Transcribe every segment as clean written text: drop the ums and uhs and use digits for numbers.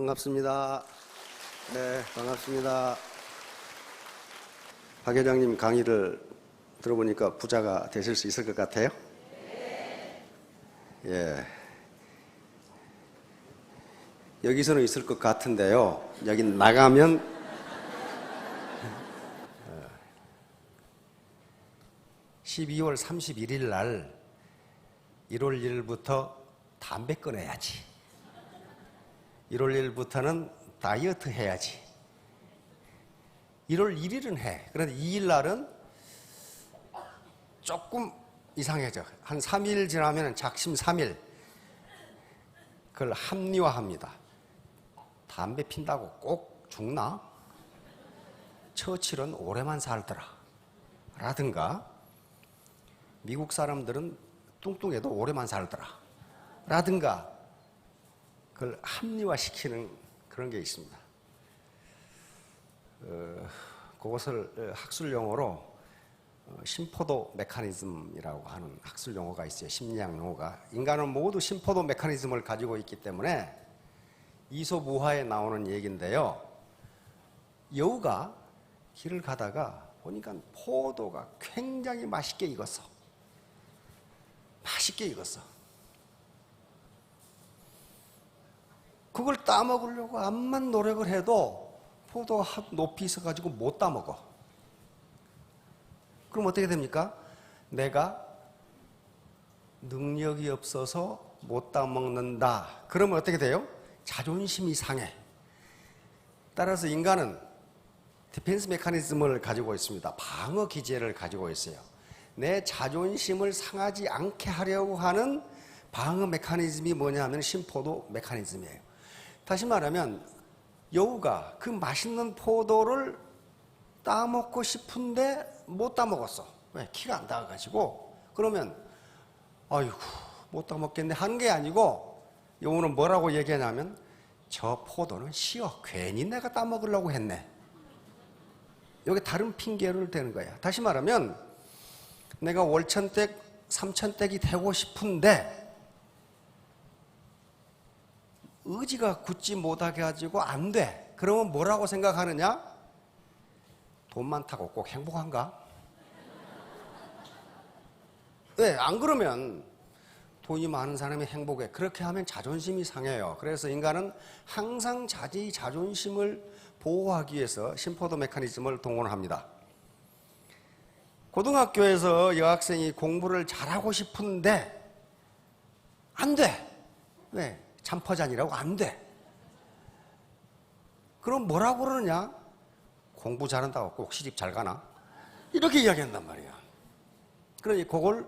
반갑습니다. 네, 반갑습니다. 박 회장님 강의를 들어보니까 부자가 되실 수 있을 것 같아요? 예. 여기서는 있을 것 같은데요. 여기 나가면 12월 31일 날 1월 1일부터 담배 끊어야지. 1월 1일부터는 다이어트 해야지. 1월 1일은 해. 그런데 2일 날은 조금 이상해져. 한 3일 지나면 작심 3일. 그걸 합리화합니다. 담배 핀다고 꼭 죽나? 처칠은 오래만 살더라. 라든가 미국 사람들은 뚱뚱해도 오래만 살더라. 라든가 그걸 합리화시키는 그런 게 있습니다. 그것을 학술 용어로 심포도 메커니즘이라고 하는 학술 용어가 있어요. 심리학 용어가. 인간은 모두 심포도 메커니즘을 가지고 있기 때문에 이소무화에 나오는 얘기인데요. 여우가 길을 가다가 보니까 포도가 굉장히 맛있게 익었어. 맛있게 익었어. 그걸 따먹으려고 암만 노력을 해도 포도가 높이 있어가지고 못 따먹어. 그럼 어떻게 됩니까? 내가 능력이 없어서 못 따먹는다. 그러면 어떻게 돼요? 자존심이 상해. 따라서 인간은 디펜스 메커니즘을 가지고 있습니다. 방어 기제를 가지고 있어요. 내 자존심을 상하지 않게 하려고 하는 방어 메커니즘이 뭐냐면 심포도 메커니즘이에요. 다시 말하면 여우가 그 맛있는 포도를 따먹고 싶은데 못 따먹었어. 왜? 키가 안 닿아가지고. 그러면 아이고 못 따먹겠네 하는 게 아니고 여우는 뭐라고 얘기하냐면 저 포도는 쉬어. 괜히 내가 따먹으려고 했네. 여기 다른 핑계를 대는 거야. 다시 말하면 내가 월천댁, 삼천댁이 되고 싶은데 의지가 굳지 못하게 가지고 안 돼. 그러면 뭐라고 생각하느냐? 돈 많다고 꼭 행복한가? 왜? 안 그러면 돈이 많은 사람이 행복해. 그렇게 하면 자존심이 상해요. 그래서 인간은 항상 자기 자존심을 보호하기 위해서 심포도 메커니즘을 동원합니다. 고등학교에서 여학생이 공부를 잘하고 싶은데 안 돼. 왜? 잠퍼잔이라고 안 돼. 그럼 뭐라고 그러느냐? 공부 잘한다고 꼭 시집 잘 가나? 이렇게 이야기한단 말이야. 그러니 그걸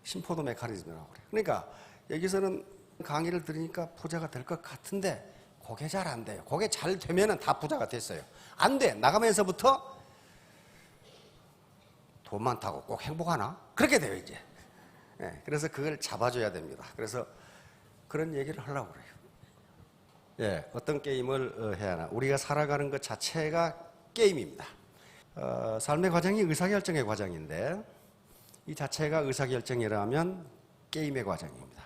심포도 메커니즘이라고 그래. 그러니까 여기서는 강의를 들으니까 부자가 될 것 같은데 그게 잘 안 돼요. 그게 잘 되면은 다 부자가 됐어요. 안 돼. 나가면서부터 돈 많다고 꼭 행복하나? 그렇게 돼요, 이제. 네, 그래서 그걸 잡아줘야 됩니다. 그래서 그런 얘기를 하려고 그래요. 예, 어떤 게임을 해야 하나. 우리가 살아가는 것 자체가 게임입니다. 삶의 과정이 의사결정의 과정인데 이 자체가 의사결정이라면 게임의 과정입니다.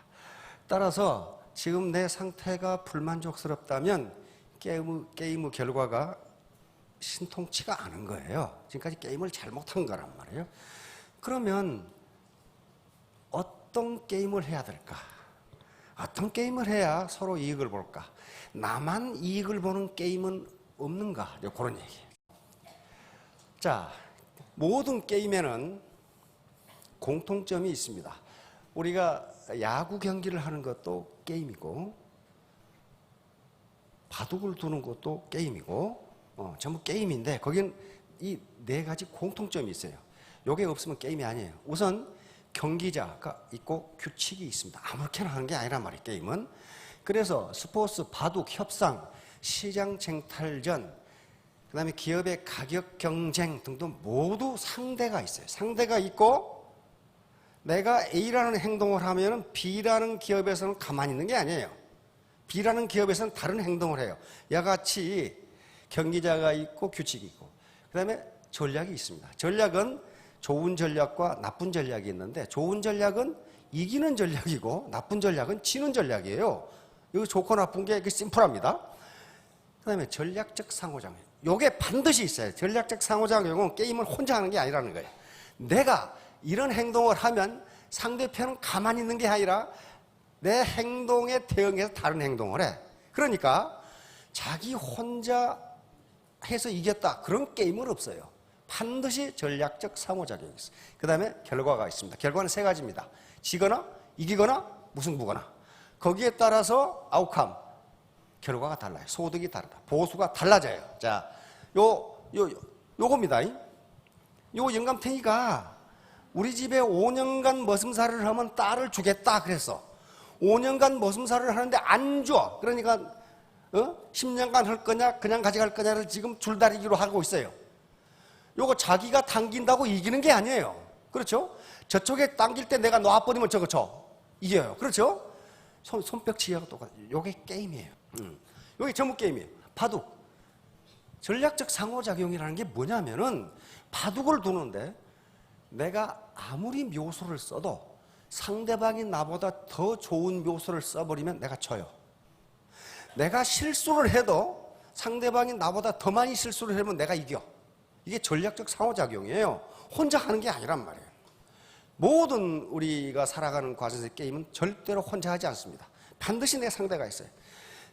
따라서 지금 내 상태가 불만족스럽다면 게임의 결과가 신통치가 않은 거예요. 지금까지 게임을 잘못한 거란 말이에요. 그러면 어떤 게임을 해야 될까? 어떤 게임을 해야 서로 이익을 볼까? 나만 이익을 보는 게임은 없는가? 그런 얘기예요. 자, 모든 게임에는 공통점이 있습니다. 우리가 야구 경기를 하는 것도 게임이고 바둑을 두는 것도 게임이고 전부 게임인데 거긴 이 네 가지 공통점이 있어요. 요게 없으면 게임이 아니에요. 우선 경기자가 있고 규칙이 있습니다. 아무렇게나 하는 게 아니란 말이에요, 게임은. 그래서 스포츠, 바둑, 협상, 시장 쟁탈전, 그 다음에 기업의 가격 경쟁 등등 모두 상대가 있어요. 상대가 있고 내가 A라는 행동을 하면 B라는 기업에서는 가만히 있는 게 아니에요. B라는 기업에서는 다른 행동을 해요. 야같이 경기자가 있고 규칙이 있고 그 다음에 전략이 있습니다. 전략은 좋은 전략과 나쁜 전략이 있는데 좋은 전략은 이기는 전략이고 나쁜 전략은 지는 전략이에요. 이거 좋고 나쁜 게 심플합니다. 그다음에 전략적 상호작용. 요게 반드시 있어요. 전략적 상호작용은 게임을 혼자 하는 게 아니라는 거예요. 내가 이런 행동을 하면 상대편은 가만히 있는 게 아니라 내 행동에 대응해서 다른 행동을 해. 그러니까 자기 혼자 해서 이겼다. 그런 게임은 없어요. 반드시 전략적 상호작용이 있어요. 그 다음에 결과가 있습니다. 결과는 세 가지입니다. 지거나 이기거나 무승부거나. 거기에 따라서 아웃컴, 결과가 달라요. 소득이 다르다. 보수가 달라져요. 자, 요겁니다. 요 영감탱이가 우리 집에 5년간 머슴살을 하면 딸을 주겠다 그랬어. 5년간 머슴살을 하는데 안 줘. 그러니까 10년간 할 거냐 그냥 가져갈 거냐를 지금 줄다리기로 하고 있어요. 요거 자기가 당긴다고 이기는 게 아니에요. 그렇죠? 저쪽에 당길 때 내가 놔버리면 저거 쳐. 이겨요. 그렇죠? 손뼉치기하고 똑같아요. 요게 게임이에요. 요게 전부 게임이에요. 바둑. 전략적 상호작용이라는 게 뭐냐면은 바둑을 두는데 내가 아무리 묘수를 써도 상대방이 나보다 더 좋은 묘수를 써버리면 내가 져요. 내가 실수를 해도 상대방이 나보다 더 많이 실수를 하면 내가 이겨. 이게 전략적 상호작용이에요. 혼자 하는 게 아니란 말이에요. 모든 우리가 살아가는 과정에서 게임은 절대로 혼자 하지 않습니다. 반드시 내 상대가 있어요.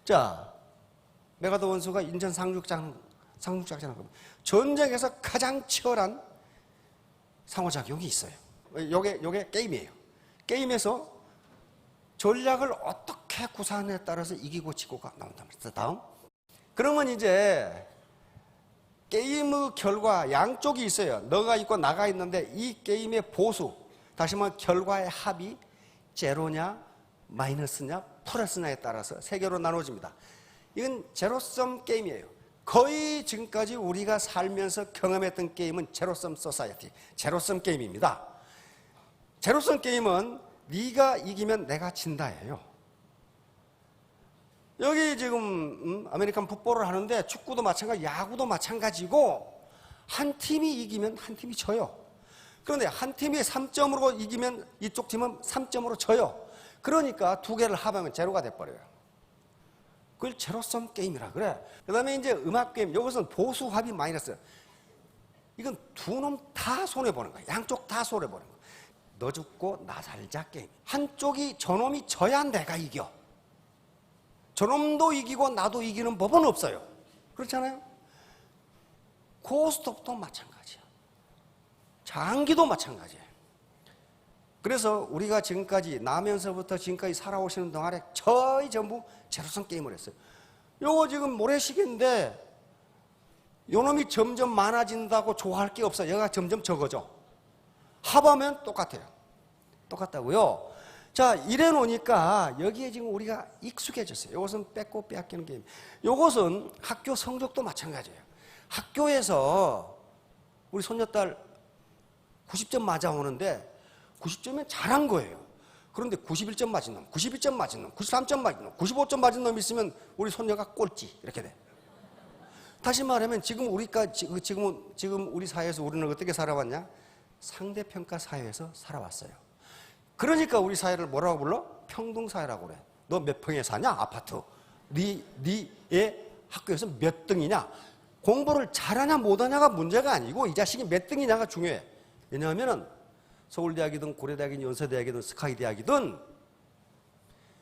자, 메가더 원수가 인천 상륙작전을 하면 전쟁에서 가장 치열한 상호작용이 있어요. 요게 게임이에요. 게임에서 전략을 어떻게 구사하느냐에 따라서 이기고 지고가 나온단 말이에요. 다음. 그러면 이제 게임의 결과 양쪽이 있어요. 너가 있고 나가 있는데 이 게임의 보수, 다시 말하면 결과의 합이 제로냐 마이너스냐 플러스냐에 따라서 세 개로 나눠집니다. 이건 제로섬 게임이에요. 거의 지금까지 우리가 살면서 경험했던 게임은 제로섬 소사이어티, 제로섬 게임입니다. 제로섬 게임은 네가 이기면 내가 진다예요. 여기 지금 아메리칸 풋볼을 하는데 축구도 마찬가지, 야구도 마찬가지고 한 팀이 이기면 한 팀이 져요. 그런데 한 팀이 3점으로 이기면 이쪽 팀은 3점으로 져요. 그러니까 두 개를 합하면 제로가 돼버려요. 그걸 제로섬 게임이라 그래. 그 다음에 이제 음악 게임, 이것은 보수 합이 마이너스. 이건 두 놈 다 손해보는 거야. 양쪽 다 손해보는 거야. 너 죽고 나 살자 게임. 한쪽이 저놈이 져야 내가 이겨. 저놈도 이기고 나도 이기는 법은 없어요. 그렇잖아요? 고스톱도 마찬가지야. 장기도 마찬가지예요. 그래서 우리가 지금까지 나면서부터 지금까지 살아오시는 동안에 거의 전부 제로섬 게임을 했어요. 요거 지금 모래시계인데 요놈이 점점 많아진다고 좋아할 게 없어요. 얘가 점점 적어져. 합하면 똑같아요. 똑같다고요. 자, 이래 놓으니까 여기에 지금 우리가 익숙해졌어요. 이것은 뺏고 빼앗기는 게임. 이것은 학교 성적도 마찬가지예요. 학교에서 우리 손녀딸 90점 맞아오는데 90점이면 잘한 거예요. 그런데 91점 맞은 놈, 92점 맞은 놈, 93점 맞은 놈, 95점 맞은 놈 있으면 우리 손녀가 꼴찌 이렇게 돼. 다시 말하면 지금 우리 사회에서 우리는 어떻게 살아왔냐? 상대평가 사회에서 살아왔어요. 그러니까 우리 사회를 뭐라고 불러? 평등사회라고 그래. 너 몇 평에 사냐? 아파트. 네의 학교에서 몇 등이냐? 공부를 잘하냐 못하냐가 문제가 아니고 이 자식이 몇 등이냐가 중요해. 왜냐하면 서울대학이든 고려대학이든 연세대학이든 스카이대학이든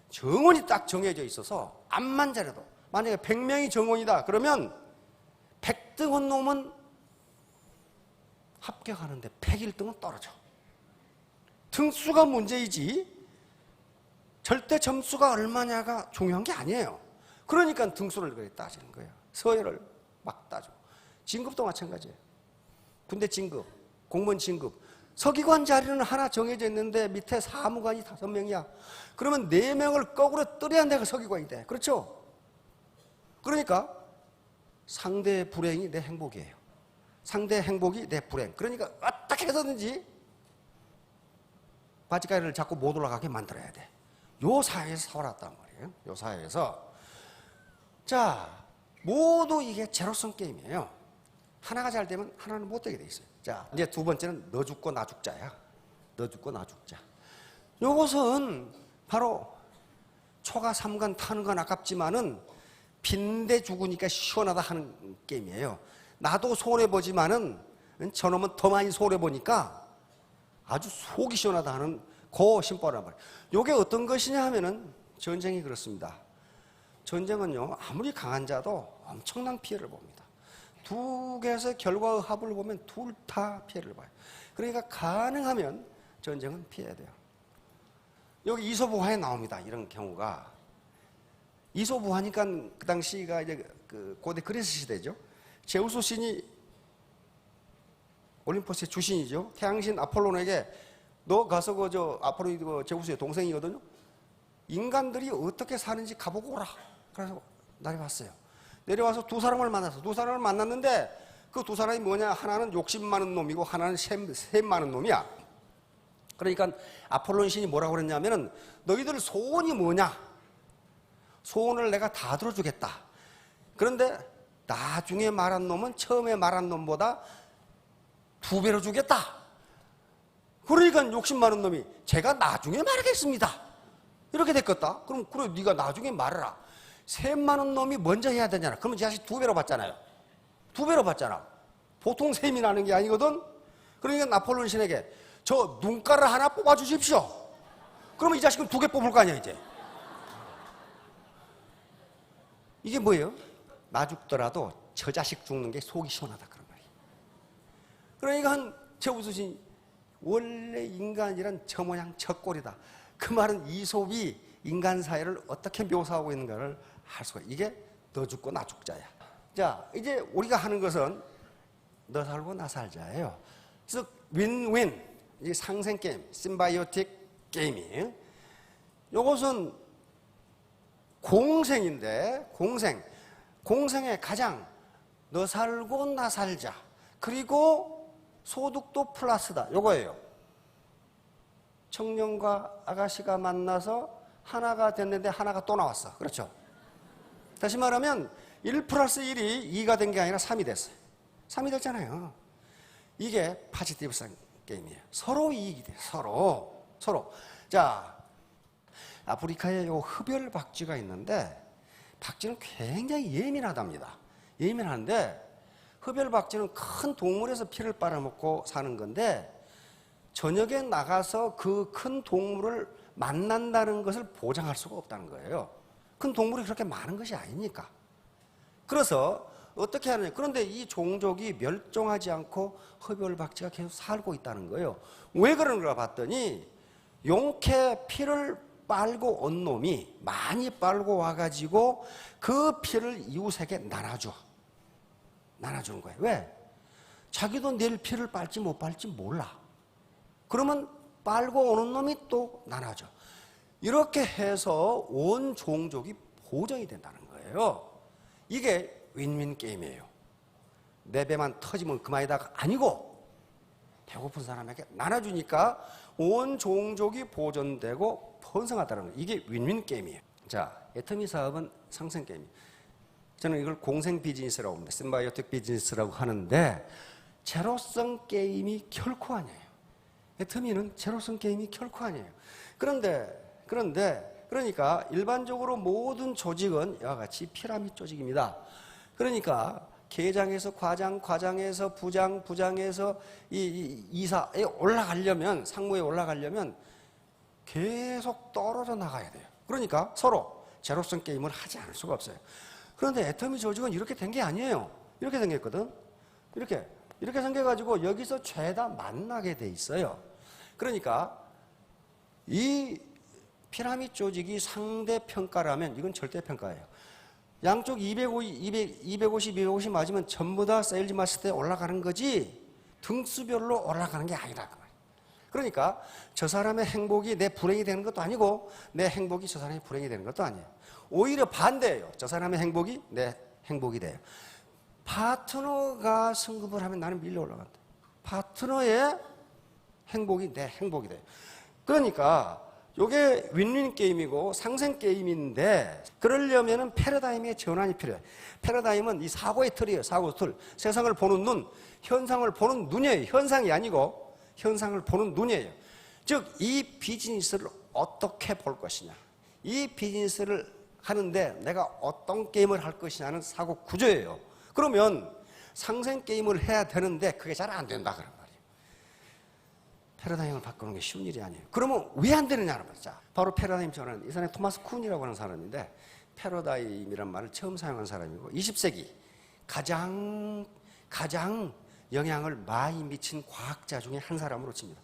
정원이 딱 정해져 있어서 암만 잘해도 만약에 100명이 정원이다 그러면 100등 한 놈은 합격하는데 101등은 떨어져. 등수가 문제이지 절대 점수가 얼마냐가 중요한 게 아니에요. 그러니까 등수를 그렇게 따지는 거예요. 서열을 막 따져. 진급도 마찬가지예요. 군대 진급, 공무원 진급. 서기관 자리는 하나 정해져 있는데 밑에 사무관이 5명이야. 그러면 4명을 거꾸로 떨어야 내가 서기관이 돼. 그렇죠? 그러니까 상대의 불행이 내 행복이에요. 상대의 행복이 내 불행. 그러니까 어떻게 해서든지 바지가리를 잡고 못 올라가게 만들어야 돼. 요 사회에서 살았단 말이에요. 요 사회에서. 자, 모두 이게 제로섬 게임이에요. 하나가 잘 되면 하나는 못 되게 돼 있어요. 자, 이제 두 번째는 너 죽고 나 죽자야. 너 죽고 나 죽자. 요것은 바로 초가 3간 타는 건 아깝지만은 빈대 죽으니까 시원하다 하는 게임이에요. 나도 손해보지만은 저놈은 더 많이 손해보니까 아주 속이 시원하다 하는 그 심보란 말이에요. 이게 어떤 것이냐 하면은 전쟁이 그렇습니다. 전쟁은요, 아무리 강한 자도 엄청난 피해를 봅니다. 두 개에서 결과의 합을 보면 둘 다 피해를 봐요. 그러니까 가능하면 전쟁은 피해야 돼요. 여기 이솝우화에 나옵니다. 이런 경우가. 이솝우화니까 그 당시가 이제 그 고대 그리스 시대죠. 제우스 신이 올림포스의 주신이죠. 태양신 아폴론에게 너 가서 아폴로 제우스의 동생이거든요. 인간들이 어떻게 사는지 가보고 오라. 그래서 내려왔어요. 내려와서 두 사람을 만났어. 두 사람을 만났는데 그 두 사람이 뭐냐? 하나는 욕심 많은 놈이고 하나는 셈 많은 놈이야. 그러니까 아폴론 신이 뭐라고 그랬냐면은 너희들 소원이 뭐냐? 소원을 내가 다 들어주겠다. 그런데 나중에 말한 놈은 처음에 말한 놈보다 2배로 주겠다. 그러니까 욕심 많은 놈이 제가 나중에 말하겠습니다. 이렇게 됐겠다. 그럼 그래 네가 나중에 말해라. 셈 많은 놈이 먼저 해야 되잖아. 그러면 이 자식 2배로 받잖아요. 2배로 받잖아. 보통 셈이 나는 게 아니거든. 그러니까 나폴레옹 신에게 저 눈가를 하나 뽑아주십시오. 그러면 이 자식은 2개 뽑을 거 아니야 이제. 이게 뭐예요? 나 죽더라도 저 자식 죽는 게 속이 시원하다 그런 말이에요. 그러니까 제우스 신이 원래 인간이란 저 모양 저 꼴이다. 그 말은 이솝이 인간 사회를 어떻게 묘사하고 있는가를 할 수가. 이게 너 죽고 나 죽자야. 자, 이제 우리가 하는 것은 너 살고 나 살자예요. 그래서 윈윈, 이 상생 게임, 심바이오틱 게임이. 이것은 공생인데 공생의 가장 너 살고 나 살자. 그리고 소득도 플러스다. 요거예요. 청년과 아가씨가 만나서 하나가 됐는데 하나가 또 나왔어. 그렇죠? 다시 말하면 1 플러스 1이 2가 된 게 아니라 3이 됐어요. 3이 됐잖아요. 이게 파지티브성 게임이에요. 서로 이익이 돼요. 서로. 자, 아프리카에 요 흡열 박쥐가 있는데 박쥐는 굉장히 예민하답니다. 예민한데 흡열 박쥐는 큰 동물에서 피를 빨아먹고 사는 건데 저녁에 나가서 그 큰 동물을 만난다는 것을 보장할 수가 없다는 거예요. 큰 동물이 그렇게 많은 것이 아니니까. 그래서 어떻게 하느냐. 그런데 이 종족이 멸종하지 않고 흡열박쥐가 계속 살고 있다는 거예요. 왜 그런가 봤더니 용케 피를 빨고 온 놈이 많이 빨고 와가지고 그 피를 이웃에게 나눠주는 거예요. 왜? 자기도 내일 피를 빨지 못 빨지 몰라. 그러면 빨고 오는 놈이 또 나눠줘. 이렇게 해서 온 종족이 보정이 된다는 거예요. 이게 윈윈 게임이에요. 내 배만 터지면 그만이다가 아니고 배고픈 사람에게 나눠주니까 온 종족이 보존되고 번성하다는 거예요. 이게 윈윈 게임이에요. 자, 애터미 사업은 상생 게임이에요. 저는 이걸 공생 비즈니스라고 합니다. 심바이오틱 비즈니스라고 하는데 제로성 게임이 결코 아니에요. 애터미는 제로성 게임이 결코 아니에요. 그러니까 일반적으로 모든 조직은 이와 같이 피라미드 조직입니다. 그러니까 계장에서 과장, 과장에서 부장, 부장에서 이사에 올라가려면, 상무에 올라가려면 계속 떨어져 나가야 돼요. 그러니까 서로 제로성 게임을 하지 않을 수가 없어요. 그런데 애터미 조직은 이렇게 된 게 아니에요. 이렇게 생겼거든. 이렇게 생겨가지고 여기서 죄다 만나게 돼 있어요. 그러니까 이 피라미드 조직이 상대평가라면 이건 절대평가예요. 양쪽 250 맞으면 전부 다 세일즈 마스터에 올라가는 거지 등수별로 올라가는 게 아니라 그 말이에요. 그러니까 저 사람의 행복이 내 불행이 되는 것도 아니고 내 행복이 저 사람의 불행이 되는 것도 아니에요. 오히려 반대예요. 저 사람의 행복이 내 행복이 돼요. 파트너가 승급을 하면 나는 밀려 올라간다. 파트너의 행복이 내 행복이 돼요. 그러니까 이게 윈윈 게임이고 상생 게임인데 그러려면 패러다임의 전환이 필요해요. 패러다임은 이 사고의 틀이에요. 사고의 틀. 세상을 보는 눈, 현상을 보는 눈이에요. 현상이 아니고 현상을 보는 눈이에요. 즉 이 비즈니스를 어떻게 볼 것이냐. 이 비즈니스를 하는데 내가 어떤 게임을 할 것이냐는 사고 구조예요. 그러면 상생 게임을 해야 되는데 그게 잘 안 된다 그런 말이에요. 패러다임을 바꾸는 게 쉬운 일이 아니에요. 그러면 왜 안 되느냐는 말이죠. 바로 패러다임 전환. 이 사람이 토마스 쿤이라고 하는 사람인데 패러다임이란 말을 처음 사용한 사람이고 20세기 가장 영향을 많이 미친 과학자 중에 한 사람으로 칩니다.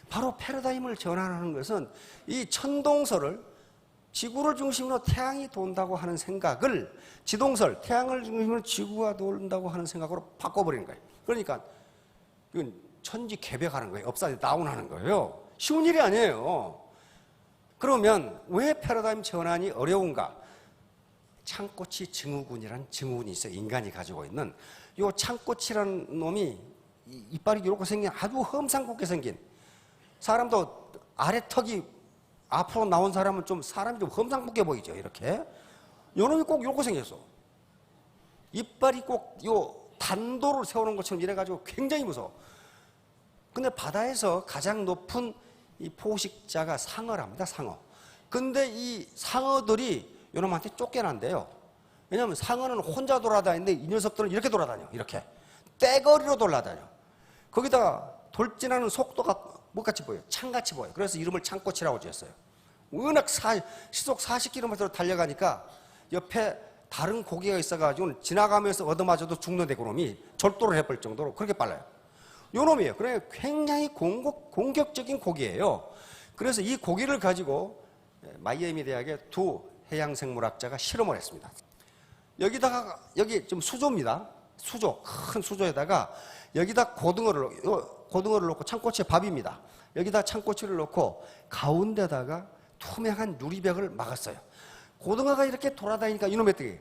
바로 패러다임을 전환하는 것은 이 천동설을 지구를 중심으로 태양이 돈다고 하는 생각을 지동설, 태양을 중심으로 지구가 돈다고 하는 생각으로 바꿔버리는 거예요. 그러니까 이건 천지개벽하는 거예요. 업사이드 다운하는 거예요. 쉬운 일이 아니에요. 그러면 왜 패러다임 전환이 어려운가? 창꼬치 증후군이라는 증후군이 있어요. 인간이 가지고 있는. 요 창꼬치라는 놈이 이빨이 이렇게 생긴 아주 험상궂게 생긴, 사람도 아래 턱이 앞으로 나온 사람은 좀 사람이 좀 험상궂게 보이죠. 이렇게. 요 놈이 꼭 이렇게 생겼어. 이빨이 꼭 요 단도를 세우는 것처럼 이래가지고 굉장히 무서워. 근데 바다에서 가장 높은 이 포식자가 상어랍니다. 상어. 근데 이 상어들이 요놈한테 쫓겨난대요. 왜냐하면 상어는 혼자 돌아다니는데 이 녀석들은 이렇게 돌아다녀. 이렇게. 떼거리로 돌아다녀. 거기다가 돌진하는 속도가 뭐같이 보여요? 창같이 보여요. 그래서 이름을 창꼬치라고 지었어요. 워낙 시속 40km로 달려가니까 옆에 다른 고기가 있어가지고 지나가면서 얻어맞아도 죽는데 그놈이 절도를 해버릴 정도로 그렇게 빨라요. 요 놈이에요. 그러니까 굉장히 공격적인 고기예요. 그래서 이 고기를 가지고 마이애미 대학의 두 해양생물학자가 실험을 했습니다. 여기다가, 여기 좀 수조입니다. 수조, 큰 수조에다가 여기다 고등어를 넣고, 창꼬치의 밥입니다. 여기다 창꼬치를 넣고 가운데다가 투명한 유리벽을 막았어요. 고등어가 이렇게 돌아다니니까 이놈의 어떻게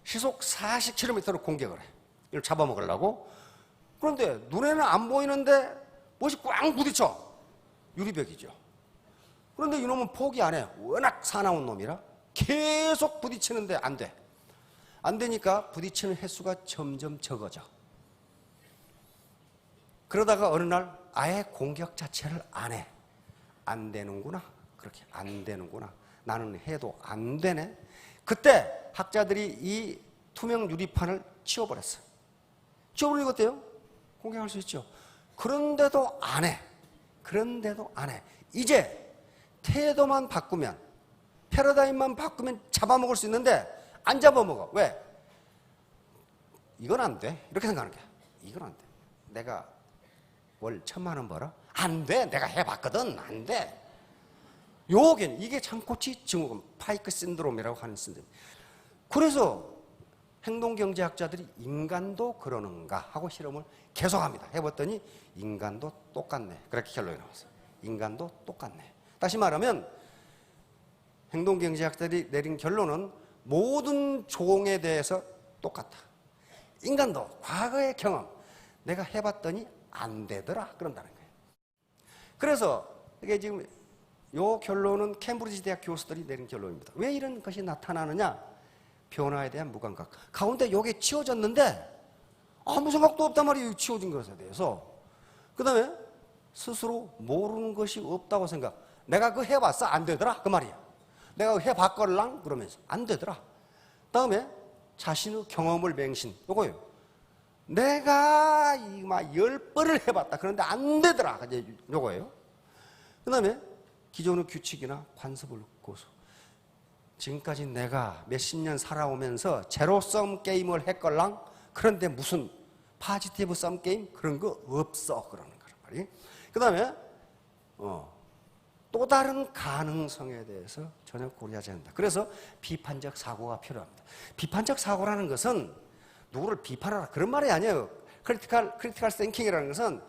시속 40km로 공격을 해. 이걸 잡아먹으려고. 그런데 눈에는 안 보이는데 뭐지 꽝 부딪혀. 유리벽이죠. 그런데 이놈은 포기 안 해. 워낙 사나운 놈이라 계속 부딪히는데 안 돼. 안 되니까 부딪히는 횟수가 점점 적어져. 그러다가 어느 날 아예 공격 자체를 안 해. 안 되는구나. 그렇게 안 되는구나. 나는 해도 안 되네. 그때 학자들이 이 투명 유리판을 치워버렸어요. 치워버리고 어때요? 공격할 수 있죠. 그런데도 안 해. 그런데도 안 해. 이제 태도만 바꾸면, 패러다임만 바꾸면 잡아먹을 수 있는데 안 잡아먹어. 왜? 이건 안 돼. 이렇게 생각하는 거야. 이건 안 돼. 내가 월 1,000만 원 벌어? 안 돼. 내가 해봤거든. 안 돼. 요게 이게 창꼬치 증후군, 파이크 신드롬이라고 하는 신드롬. 그래서 행동경제학자들이 인간도 그러는가 하고 실험을 계속합니다. 해봤더니 인간도 똑같네. 그렇게 결론이 나왔어요. 인간도 똑같네. 다시 말하면 행동경제학자들이 내린 결론은 모든 종에 대해서 똑같다. 인간도 과거의 경험, 내가 해봤더니 안 되더라. 그런다는 거예요. 그래서 이게 지금 요 결론은 캠브리지 대학 교수들이 내린 결론입니다. 왜 이런 것이 나타나느냐? 변화에 대한 무감각. 가운데 요게 치워졌는데 아무 생각도 없단 말이에요. 치워진 것에 대해서. 그 다음에 스스로 모르는 것이 없다고 생각. 내가 그거 해봤어? 안 되더라? 그 말이야. 내가 해봤걸랑? 그러면서 안 되더라. 다음에 자신의 경험을 맹신. 요거예요. 내가 막 10번을 해봤다. 그런데 안 되더라. 요거예요. 그 다음에 기존의 규칙이나 관습을 고수. 지금까지 내가 몇십 년 살아오면서 제로섬 게임을 했걸랑? 그런데 무슨 파지티브 썸 게임? 그런 거 없어. 그러는 거란 말이에요. 그 다음에 또 다른 가능성에 대해서 전혀 고려하지 않는다. 그래서 비판적 사고가 필요합니다. 비판적 사고라는 것은 누구를 비판하라 그런 말이 아니에요. 크리티컬 띵킹이라는 것은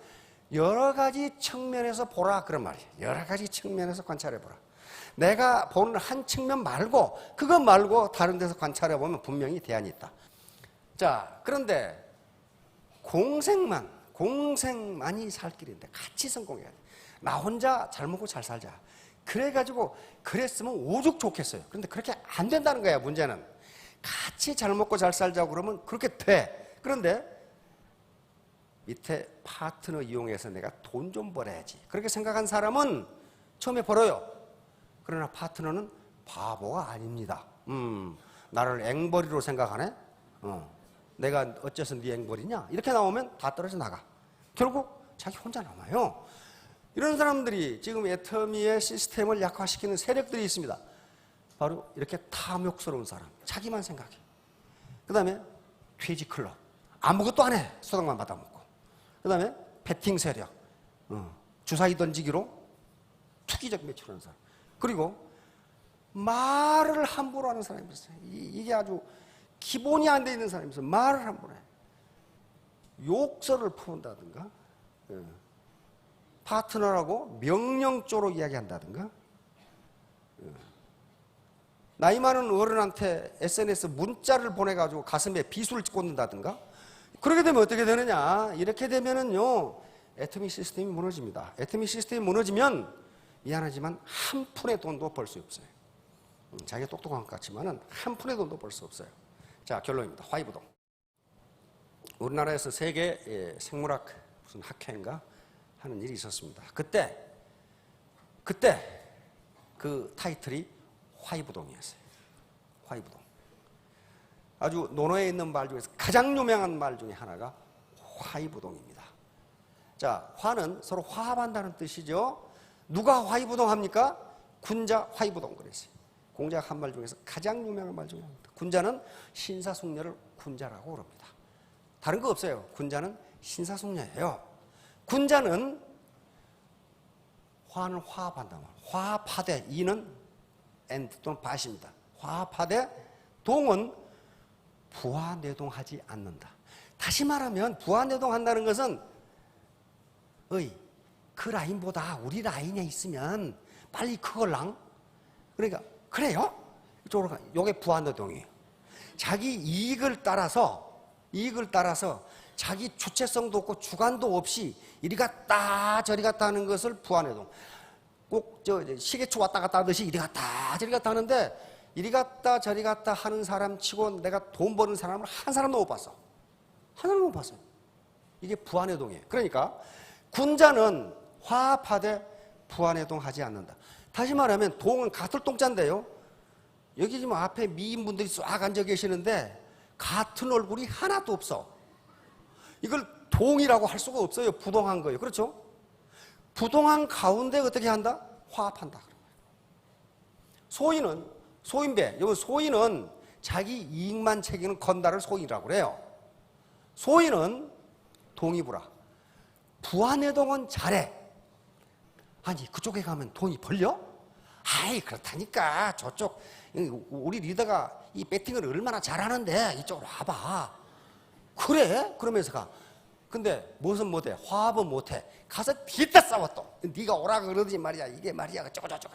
여러 가지 측면에서 보라 그런 말이에요. 여러 가지 측면에서 관찰해 보라. 내가 보는 한 측면 말고 그것 말고 다른 데서 관찰해 보면 분명히 대안이 있다. 자, 그런데 공생만이 살 길인데 같이 성공해야 돼. 나 혼자 잘 먹고 잘 살자. 그래가지고 그랬으면 오죽 좋겠어요. 그런데 그렇게 안 된다는 거야. 문제는 같이 잘 먹고 잘 살자고 그러면 그렇게 돼. 그런데 밑에 파트너 이용해서 내가 돈 좀 벌어야지. 그렇게 생각한 사람은 처음에 벌어요. 그러나 파트너는 바보가 아닙니다. 나를 앵벌이로 생각하네? 내가 어째서 네 앵벌이냐? 이렇게 나오면 다 떨어져 나가. 결국 자기 혼자 남아요. 이런 사람들이 지금 애터미의 시스템을 약화시키는 세력들이 있습니다. 바로 이렇게 탐욕스러운 사람, 자기만 생각해. 그 다음에 퇴직 클럽, 아무것도 안 해. 수당만 받아먹고. 그 다음에 배팅 세력, 주사위 던지기로 투기적 매출하는 사람. 그리고 말을 함부로 하는 사람이 있어요. 이게 아주 기본이 안 돼 있는 사람이 있어요. 말을 함부로 해. 욕설을 퍼온다든가, 파트너라고 명령조로 이야기한다든가, 나이 많은 어른한테 SNS 문자를 보내가지고 가슴에 비수를 꽂는다든가. 그렇게 되면 어떻게 되느냐? 이렇게 되면은요, 애터미 시스템이 무너집니다. 애터미 시스템이 무너지면 미안하지만 한 푼의 돈도 벌 수 없어요. 자기가 똑똑한 것 같지만은 한 푼의 돈도 벌 수 없어요. 자, 결론입니다. 화이부동. 우리나라에서 세계 생물학 무슨 학회인가 하는 일이 있었습니다. 그때 그 타이틀이 화이부동이었어요. 화이부동. 아주 논어에 있는 말 중에서 가장 유명한 말 중에 하나가 화이부동입니다. 자, 화는 서로 화합한다는 뜻이죠. 누가 화이부동합니까? 군자 화이부동 그랬어요. 공자가 한 말 중에서 가장 유명한 말 중에 하나입니다. 군자는 신사숙녀를 군자라고 그럽니다. 다른 거 없어요. 군자는 신사숙녀예요. 군자는 화는 화합한다. 화합하되 이는 and 또는 밭입니다. 화합하되 동은 부하내동하지 않는다. 다시 말하면 부하내동한다는 것은 그 라인보다 우리 라인에 있으면 빨리 그걸랑 그러니까 그래요? 이쪽으로 가. 요게 부하내동이에요. 자기 이익을 따라서 자기 주체성도 없고 주관도 없이 이리 갔다 저리 갔다 하는 것을 부하내동. 꼭 시계초 왔다 갔다 하듯이 이리 갔다 저리 갔다 하는데 이리 갔다 저리 갔다 하는 사람 치고 내가 돈 버는 사람을 한 사람도 못 봤어. 한 사람도 못 봤어요. 이게 부하내동이에요. 그러니까 군자는 화합하되 부하내동하지 않는다. 다시 말하면 동은 같을 동자인데요. 여기 지금 앞에 미인분들이 쫙 앉아 계시는데 같은 얼굴이 하나도 없어. 이걸 동이라고 할 수가 없어요. 부동한 거예요. 그렇죠? 부동한 가운데 어떻게 한다? 화합한다. 소인배, 여기 소인은 자기 이익만 챙기는 건달을 소인이라고 그래요. 소인은 동이부라. 부하내동은 잘해. 아니, 그쪽에 가면 돈이 벌려? 아이, 그렇다니까. 저쪽, 우리 리더가 이 배팅을 얼마나 잘하는데 이쪽으로 와봐. 그래? 그러면서 가. 근데 무엇은 못해? 화합은 못해. 가서 뒤따 싸워 또. 네가 오라 그러더니 말이야. 이게 말이야. 저거저거.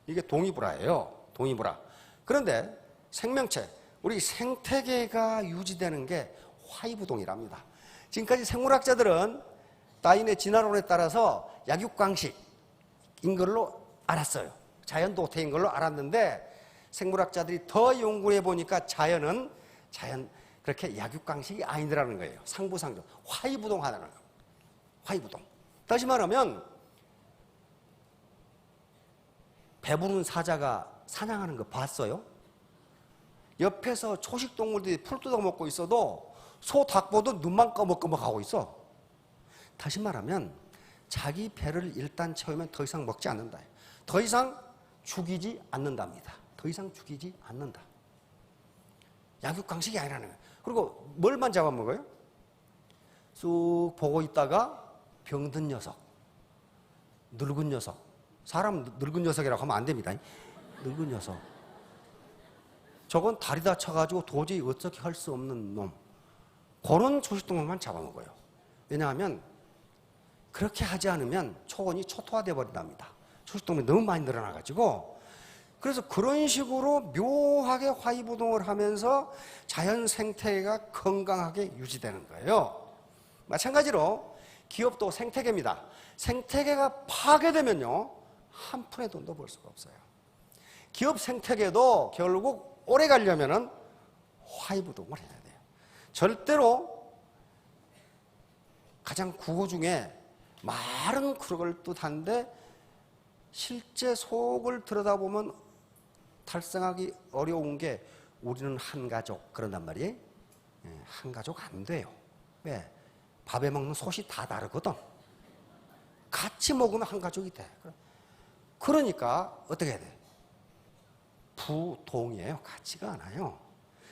이게 동이부라예요. 동이부라. 그런데 생명체, 우리 생태계가 유지되는 게 화이부동이랍니다. 지금까지 생물학자들은 다윈의 진화론에 따라서 약육강식인 걸로 알았어요. 자연도태인 걸로 알았는데 생물학자들이 더 연구해 보니까 자연 그렇게 약육강식이 아니더라는 거예요. 상부상조. 화이부동하다는 거예요. 화이부동. 다시 말하면 배부른 사자가 사냥하는 거 봤어요? 옆에서 초식동물들이 풀 뜯어먹고 있어도 소, 닭 보도 눈만 꺼먹꺼먹하고 있어. 다시 말하면 자기 배를 일단 채우면 더 이상 먹지 않는다. 더 이상 죽이지 않는답니다. 더 이상 죽이지 않는다. 약육강식이 아니라는 거예요. 그리고 뭘만 잡아먹어요? 쑥 보고 있다가 병든 녀석, 늙은 녀석. 사람 늙은 녀석이라고 하면 안 됩니다. 늙은 녀석. 저건 다리 다쳐가지고 도저히 어떻게 할 수 없는 놈. 그런 초식동물만 잡아먹어요. 왜냐하면 그렇게 하지 않으면 초원이 초토화돼 버린답니다. 초식동물이 너무 많이 늘어나가지고. 그래서 그런 식으로 묘하게 화이부동을 하면서 자연 생태계가 건강하게 유지되는 거예요. 마찬가지로 기업도 생태계입니다. 생태계가 파괴되면요, 한 푼의 돈도 벌 수가 없어요. 기업 생태계도 결국 오래 가려면은 화이부동을 해야 돼요. 절대로 가장 국어 중에 말은 그럴 듯한데 실제 속을 들여다보면 달성하기 어려운 게 우리는 한 가족 그런단 말이에요. 한 가족 안 돼요. 왜? 밥에 먹는 솥이 다 다르거든. 같이 먹으면 한 가족이 돼. 그러니까 어떻게 해야 돼? 부동이에요. 같지가 않아요.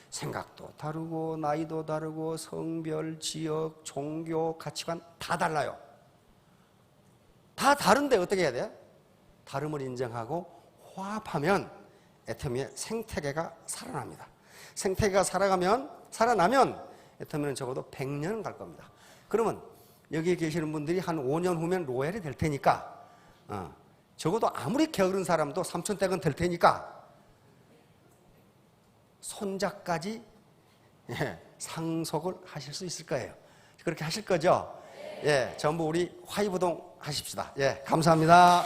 생각도 다르고 나이도 다르고 성별, 지역, 종교, 가치관 다 달라요. 다 다른데 어떻게 해야 돼? 다름을 인정하고 화합하면 애터미의 생태계가 살아납니다. 생태계가 살아나면 애터미는 적어도 100년은 갈 겁니다. 그러면 여기에 계시는 분들이 한 5년 후면 로얄이 될 테니까 적어도 아무리 게으른 사람도 삼촌댁은 될 테니까 손자까지 상속을 하실 수 있을 거예요. 그렇게 하실 거죠? 예, 전부 우리 화이부동 하십시다. 예, 감사합니다.